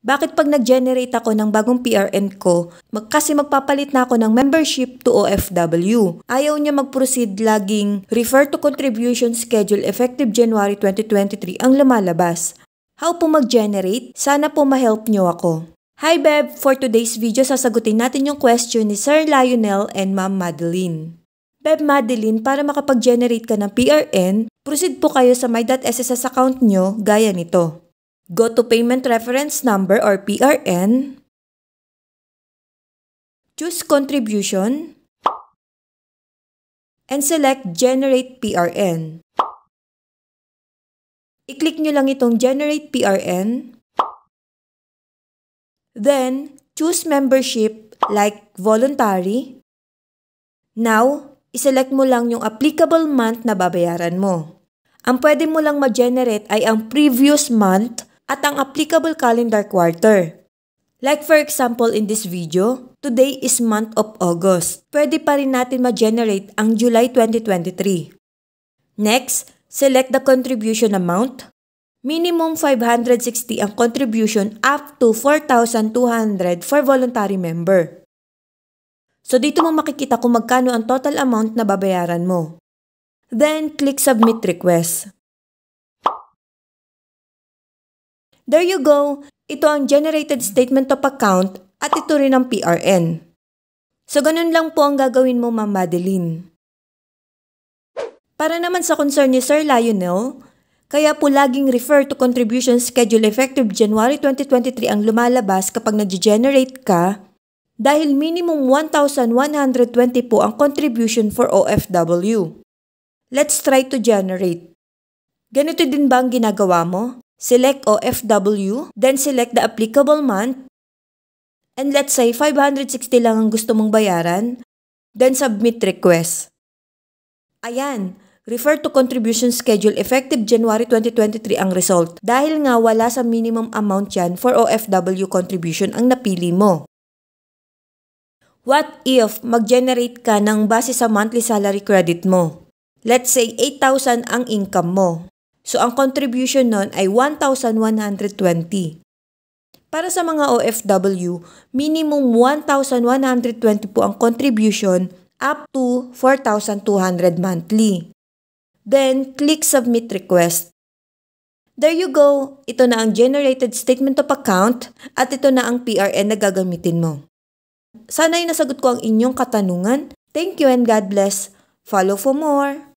Bakit pag nag-generate ako ng bagong PRN ko, kasi magpapalit na ako ng membership to OFW. Ayaw niya mag-proceed, laging refer to contribution schedule effective January 2023 ang lumalabas. How po mag-generate? Sana po ma-help niyo ako. Hi Beb! For today's video, sasagutin natin yung question ni Sir Lionel and Ma'am Madeline. Beb Madeline, para makapag-generate ka ng PRN, proceed po kayo sa my.sss account nyo gaya nito. Go to Payment Reference Number or PRN. Choose Contribution. And select Generate PRN. I-click nyo lang itong Generate PRN. Then, choose Membership like Voluntary. Now, iselect mo lang yung applicable month na babayaran mo. Ang pwede mo lang ma-generate ay ang previous month at ang applicable calendar quarter. Like for example in this video, today is month of August. Pwede pa rin natin ma-generate ang July 2023. Next, select the contribution amount. Minimum 560 ang contribution up to 4,200 for voluntary member. So dito mo makikita kung magkano ang total amount na babayaran mo. Then, click Submit Request. There you go! Ito ang generated statement of account at ito rin ang PRN. So ganun lang po ang gagawin mo, Ma'am Madeline. Para naman sa concern ni Sir Lionel, kaya po laging refer to contribution schedule effective January 2023 ang lumalabas kapag nag-generate ka dahil minimum 1,120 po ang contribution for OFW. Let's try to generate. Ganito din ba ang ginagawa mo? Select OFW, then select the applicable month, and let's say 560 lang ang gusto mong bayaran, then submit request. Ayan, refer to contribution schedule effective January 2023 ang result dahil nga wala sa minimum amount yan for OFW contribution ang napili mo. What if mag-generate ka ng base sa monthly salary credit mo? Let's say 8,000 ang income mo. So, ang contribution nun ay 1,120. Para sa mga OFW, minimum 1,120 po ang contribution up to 4,200 monthly. Then, click Submit Request. There you go! Ito na ang generated statement of account at ito na ang PRN na gagamitin mo. Sana'y nasagot ko ang inyong katanungan. Thank you and God bless. Follow for more!